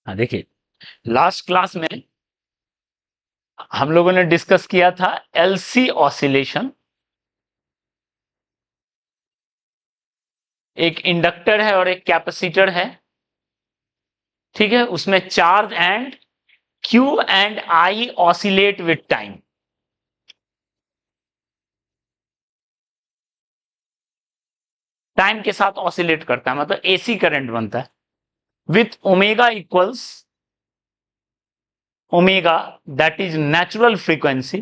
हाँ देखिए, last class में हम लोगों ने डिस्कस किया था एलसी ऑसिलेशन। एक इंडक्टर है और एक कैपेसिटर है, ठीक है। उसमें charge and Q and I oscillate with time. Time के साथ ऑसिलेट करता है, मतलब एसी करंट बनता है with omega equals omega, that is natural frequency.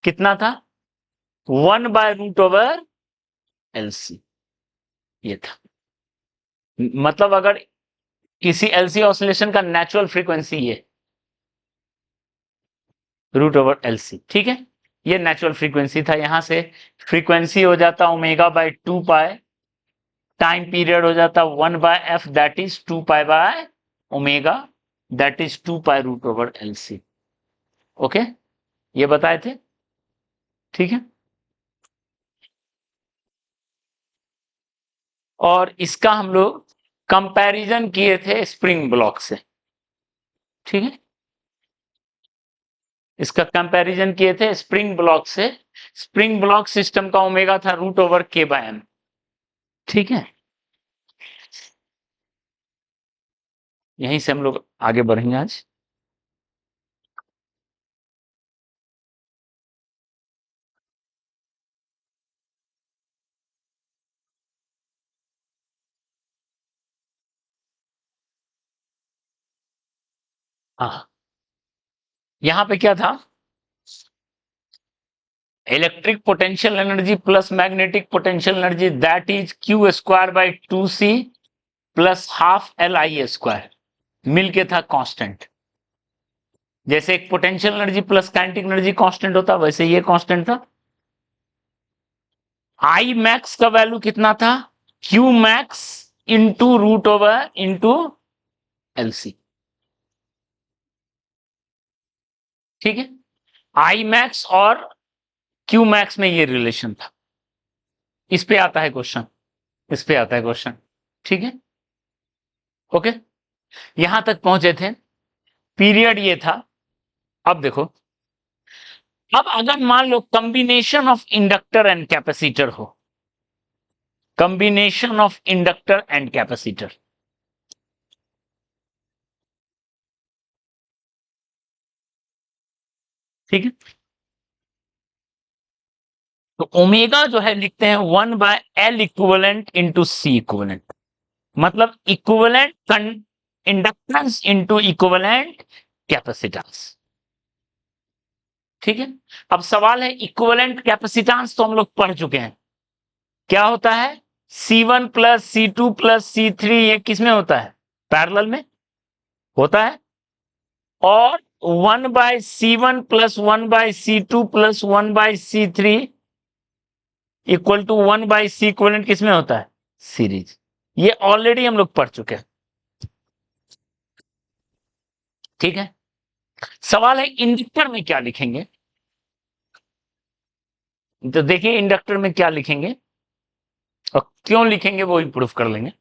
कितना था? 1/√ओवर एलसी, ये था। मतलब अगर किसी एलसी ऑसिलेशन का नेचुरल फ्रीक्वेंसी ये √/LC, ठीक है। ये नेचुरल फ्रीक्वेंसी था। यहां से फ्रीक्वेंसी हो जाता ω/2π, टाइम पीरियड हो जाता 1/f, that is 2π/ω, that is 2π√LC। Okay, ये बताए थे, ठीक है। और इसका हम लोग कंपैरिजन किए थे स्प्रिंग ब्लॉक से, ठीक है। इसका कंपैरिजन किए थे स्प्रिंग ब्लॉक से। स्प्रिंग ब्लॉक सिस्टम का ओमेगा था √K/m, ठीक है। यहीं से हम लोग आगे बढ़ेंगे आज। हाँ, यहां पे क्या था? Electric potential energy plus magnetic potential energy, that is Q²/2C plus half LI², मिलके था कांस्टेंट। जैसे एक potential energy plus kinetic energy constant होता, वैसे ये कांस्टेंट था। आई मैक्स का वैल्यू कितना था? Q max into √over into LC, ठीक है। आई मैक्स और Q मैक्स में ये रिलेशन था। इस पे आता है क्वेश्चन, इस पे आता है क्वेश्चन, ठीक है। ओके, यहां तक पहुंचे थे, पीरियड ये था। अब देखो, अब अगर मान लो combination of inductor and capacitor हो, combination of inductor and capacitor, ठीक है। तो ओमेगा जो है लिखते हैं 1/L equivalent into C equivalent, मतलब equivalent inductance into equivalent capacitance, ठीक है। अब सवाल है, इक्विवेलेंट कैपेसिटेंस तो हम लोग पढ़ चुके हैं, क्या होता है? C1 plus C2 plus C3, ये किसमें होता है? पैरेलल में होता है। और 1/C1 plus 1/C2 plus 1/C3 equal to 1/C equivalent किसमें होता है? सीरीज। ये ऑलरेडी हम लोग पढ़ चुके हैं, ठीक है। सवाल है इंडक्टर में क्या लिखेंगे? तो देखिए इंडक्टर में क्या लिखेंगे और क्यों लिखेंगे वो भी प्रूफ कर लेंगे।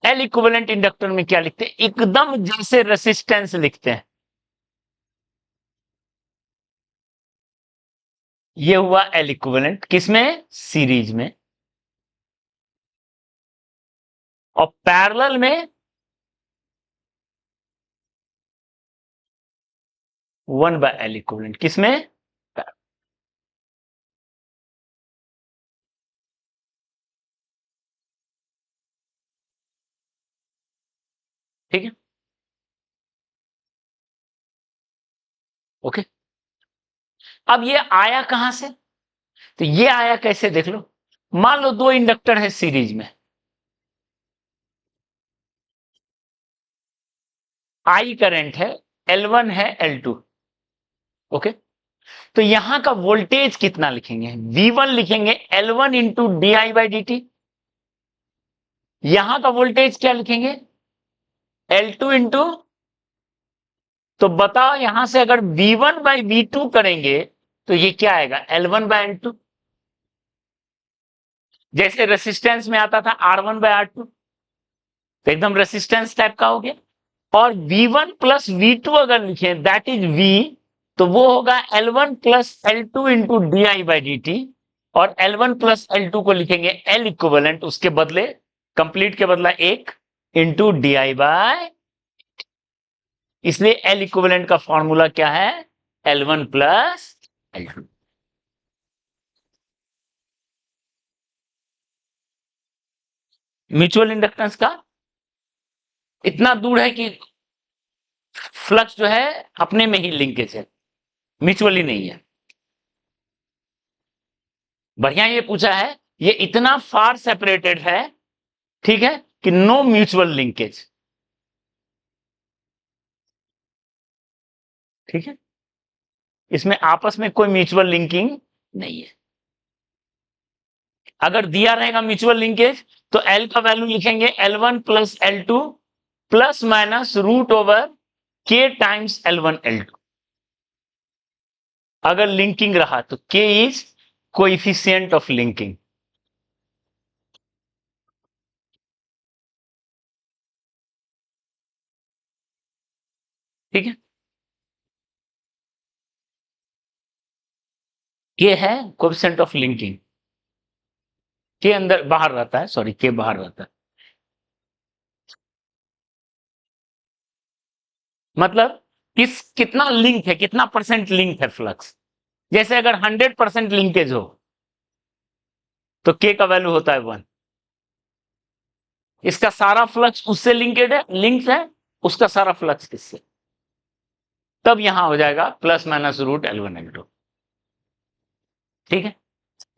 एल इक्विवेलेंट इंडक्टर में क्या लिखते हैं? एकदम जैसे रेसिस्टेंस लिखते हैं। ये हुआ एल इक्विवेलेंट, किसमें? सीरीज में। और पैरेलल में 1/L इक्विवेलेंट, किसमें? ठीक है, ओके। अब ये आया कहां से? तो ये आया कैसे, देख लो। मान लो दो इंडक्टर है सीरीज में, आई करंट है, L1 है, L2, ओके। तो यहां का वोल्टेज कितना लिखेंगे? V1 लिखेंगे L1 इंटू DI/dt। यहां का वोल्टेज क्या लिखेंगे? L2 इंटू, तो बताओ यहां से अगर V1/V2 करेंगे तो ये क्या आएगा? L1/L2। जैसे रेसिस्टेंस में आता था R1/R2, एकदम रेसिस्टेंस टाइप का हो गया। और V1 प्लस V2 अगर लिखें दैट इज V, तो वो होगा L1 plus L2 into D I by D T, और L1 प्लस L2 को लिखेंगे L इक्विवेलेंट, उसके बदले कंप्लीट के बदला एक इंटू डी आई बाय, इसलिए L इक्विवेलेंट का फॉर्मूला क्या है, L1 plus L2। Mutual inductance का इतना दूर है कि फ्लक्स जो है अपने में ही लिंकेज है, म्यूचुअली नहीं है। बढ़िया ये पूछा है, ये इतना फार सेपरेटेड है, ठीक है, कि नो म्यूचुअल लिंकेज। ठीक है, इसमें आपस में कोई म्यूचुअल लिंकिंग नहीं है। अगर दिया रहेगा म्यूचुअल लिंकेज तो एल का वैल्यू लिखेंगे L1 plus L2 plus minus root over K times L1 L2। अगर लिंकिंग रहा तो के इज कोएफिशिएंट ऑफ लिंकिंग। ठीक है, के है कोएफिशिएंट ऑफ लिंकिंग, के अंदर बाहर रहता है, सॉरी के बाहर रहता है, मतलब कितना लिंक है, कितना परसेंट लिंक है फ्लक्स। जैसे अगर 100% लिंकेज हो तो के का वैल्यू होता है 1। इसका सारा फ्लक्स उससे लिंक्ड है, उसका सारा फ्लक्स किससे, तब यहां हो जाएगा plus minus root L1 L2। ठीक है,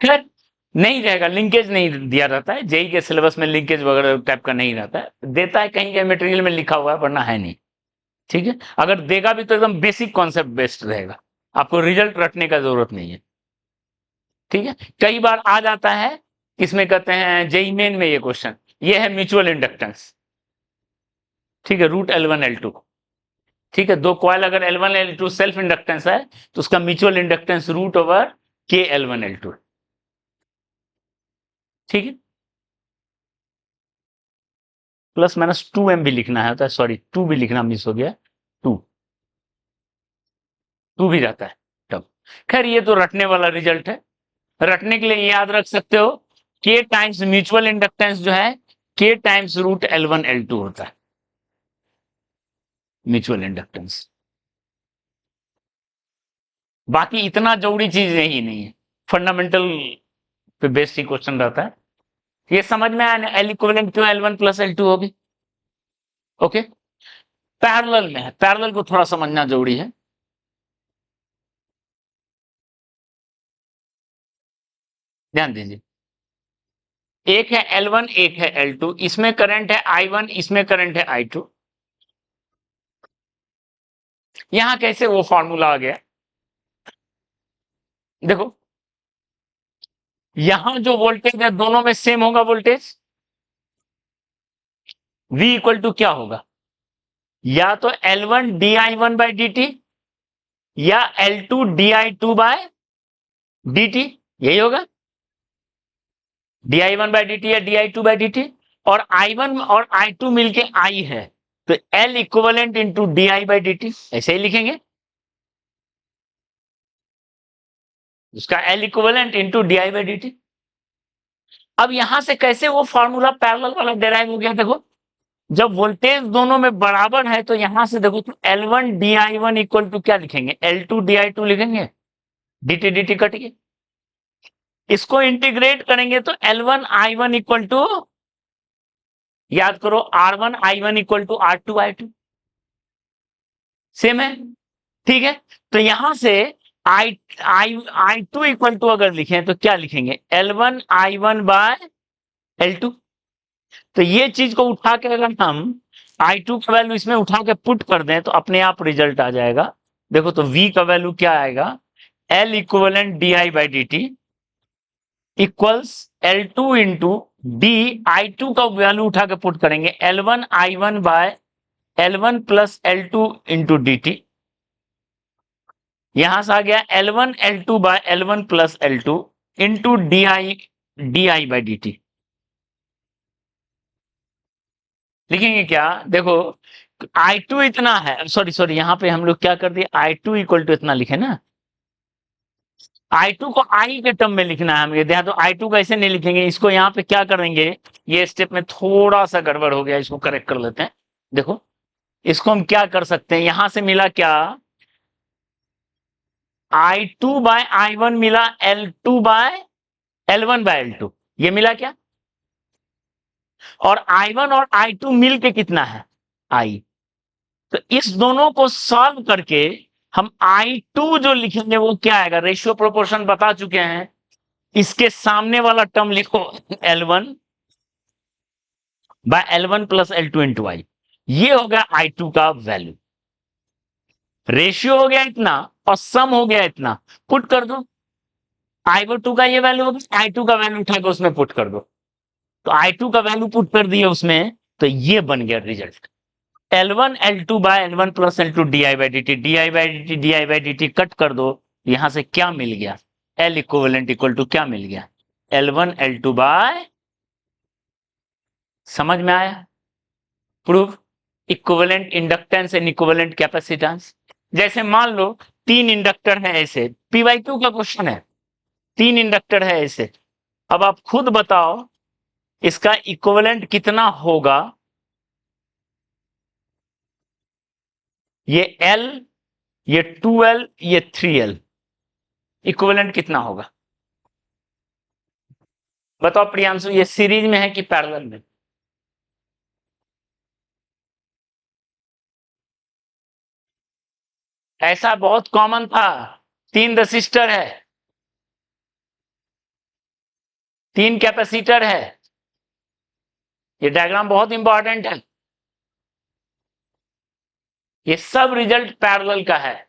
फिर नहीं रहेगा, लिंकेज नहीं दिया रहता है, जेई के सिलेबस में लिंकेज वगैरह टाइप का नहीं रहता है, देता है कहीं के मटेरियल में लिखा हुआ है, वरना है नहीं। ठीक है, अगर देगा भी तो एकदम बेसिक कॉन्सेप्ट बेस्ड रहेगा, आपको रिजल्ट रटने का जरूरत नहीं है। ठीक है, कई बार आ जाता है, किसमें कहते हैं जेई मेन में ये क्वेश्चन, ये है म्यूचुअल इंडक्टेंस। ठीक है, रूट L1 L2। ठीक है, दो कॉइल अगर L1 L2 सेल्फ इंडक्टेंस है तो उसका म्यूचुअल इंडक्टेंस रूट ओवर के L1 L2। ठीक है, प्लस माइनस 2m भी लिखना है, सॉरी 2 भी लिखना मिस हो गया, 2 2 भी जाता है तब। खैर ये तो रटने वाला रिजल्ट है, रटने के लिए याद रख सकते हो, के टाइम्स म्यूचुअल इंडक्टेंस जो है के टाइम्स रूट L1 L2 होता है म्यूचुअल इंडक्टेंस। बाकी इतना जरूरी चीज ही नहीं है, फंडामेंटल पे बेस्ड ही क्वेश्चन रहता है। ये समझ में आया, एल इक्विवेलेंट क्यों L1 प्लस L2 होगी। ओके, पैरेलल में है, पैरेलल को थोड़ा समझना जरूरी है। ध्यान दीजिए, एक है L1 एक है L2, इसमें करंट है I1 इसमें करंट है I2। यहां कैसे वो फॉर्मूला आ गया, देखो यहां जो वोल्टेज है दोनों में सेम होगा वोल्टेज, V इक्वल टू क्या होगा, या तो L1 di1 by D T या L2 di2 bye D T, यही होगा di1 बाई डी टी या di2 बाई डी टी, और I1 और I2 मिलके I है, तो L equivalent into D I by D T, ऐसे ही लिखेंगे, उसका L equivalent into D I by D T. अब यहां से कैसे वो फॉर्मूला पैरेलल वाला डेराइव हो गया, देखो जब वोल्टेज दोनों में बराबर है तो यहां से देखो तो L1 di1 इक्वल टू क्या लिखेंगे, L2 di2 लिखेंगे, dt dt कट गए, इसको इंटीग्रेट करेंगे तो L1 I1 इक्वल टू, याद करो R1 I1 equal to R2 I2, same है। ठीक है, तो यहां से I2 इक्वल टू अगर लिखें तो क्या लिखेंगे, L1 I1 बाय L2। तो ये चीज को उठा के अगर हम I2 का वैल्यू इसमें उठा के पुट कर दें तो अपने आप रिजल्ट आ जाएगा। देखो तो V का वैल्यू क्या आएगा, L equivalent D I by D T equals L2 into D I2 का वैल्यू उठा के पुट करेंगे L1 I1 by L1 plus L2 into D T, यहां से आ गया L1 L2 by L1 plus L2 into D I by D T. लिखेंगे क्या, देखो I2 इतना है, सॉरी सॉरी, यहां पे हम लोग क्या कर दिए, I2 इक्वल टू इतना लिखे ना, I2 को I के टर्म में लिखना है हमें, ध्यान, तो I2 को ऐसे नहीं लिखेंगे, इसको यहाँ पे क्या करेंगे, ये स्टेप में थोड़ा सा गड़बड़ हो गया, इसको करेक्ट कर लेते हैं। देखो इसको हम क्या कर सकते हैं, यहां से मिला क्या, I2 बाय I1 मिला L2 by L1 bye L2, ये मिला क्या, और I1 और I2 मिल के कितना है I, तो इस दोनों को सॉल्व करके हम I2 जो लिखेंगे वो क्या आएगा, रेशियो प्रोपोर्शन बता चुके हैं, इसके सामने वाला टर्म लिखो L1 bye L1 plus L2 into आई, ये हो गया I2 का वैल्यू, रेशियो हो गया इतना और सम हो गया इतना, पुट कर दो, I2 का ये वैल्यू होगा, I2 का वैल्यू उठा के उसमें पुट कर दो, तो I2 का वैल्यू पुट कर दिए उसमें, तो ये बन गया result, L1 L2 by L1 plus L2 D by D T cut कर दो, यहां से क्या मिल गया, L इक्विवेलेंट इक्वल टू क्या मिल गया, L1 L2 बाय, समझ में आया, proof, equivalent inductance and equivalent capacitance. जैसे मान लो 3 इंडक्टर है ऐसे, PYQ का क्वेश्चन है, 3 इंडक्टर है ऐसे, अब आप खुद बताओ इसका इक्विवेलेंट कितना होगा, ये L, ये 2L, ये 3L, इक्विवेलेंट कितना होगा, बताओ प्रियांशु, ये सीरीज में है कि पैरेलल में, ऐसा बहुत कॉमन था, 3 रेसिस्टर है, 3 कैपेसिटर है, ये डायग्राम बहुत इंपॉर्टेंट है, ये सब रिजल्ट पैरेलल का है,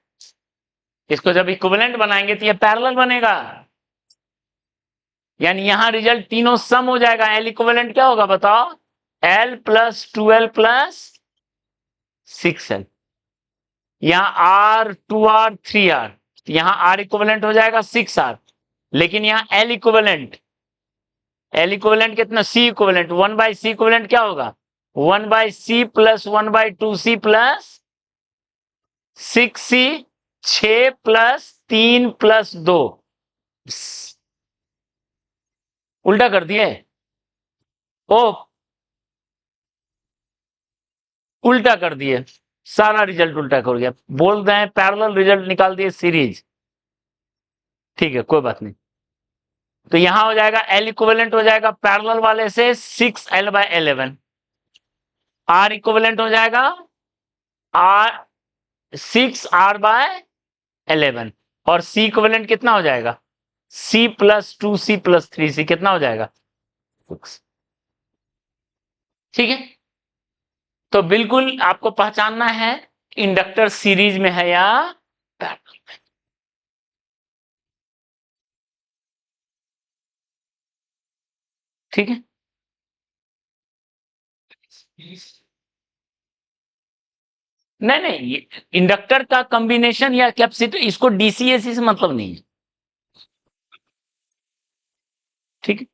इसको जब इक्विवेलेंट बनाएंगे तो ये पैरेलल बनेगा, यानी यहां रिजल्ट तीनों सम हो जाएगा, L इक्विवेलेंट क्या होगा बताओ, L plus 2L plus 6L, यहां R 2R 3R, यहां R इक्विवेलेंट हो जाएगा 6R, लेकिन यहां L इक्विवेलेंट, L इक्विवेलेंट कितना, C equivalent, 1 by C equivalent क्या होगा, 1 by C plus 1 by 2C plus 6C, 6 plus 3 plus 2, उल्टा कर दिए, ओ उल्टा कर दिए, सारा रिजल्ट उल्टा कर गया, बोल रहे हैं पैरेलल, रिजल्ट निकाल दिए सीरीज, ठीक है कोई बात नहीं, तो यहां हो जाएगा L इक्विवेलेंट हो जाएगा पैरेलल वाले से 6L बाय 11, R इक्विवेलेंट हो जाएगा R 6R बाय 11, और C इक्विवेलेंट कितना हो जाएगा, C plus 2C plus 3C कितना हो जाएगा 6, ठीक है, तो बिल्कुल आपको पहचानना है इंडक्टर सीरीज में है या पैरेलल में, ठीक है, नहीं नहीं, इंडक्टर का कॉम्बिनेशन या कैपेसिटर, इसको डीसीएसी से मतलब नहीं है, ठीक है।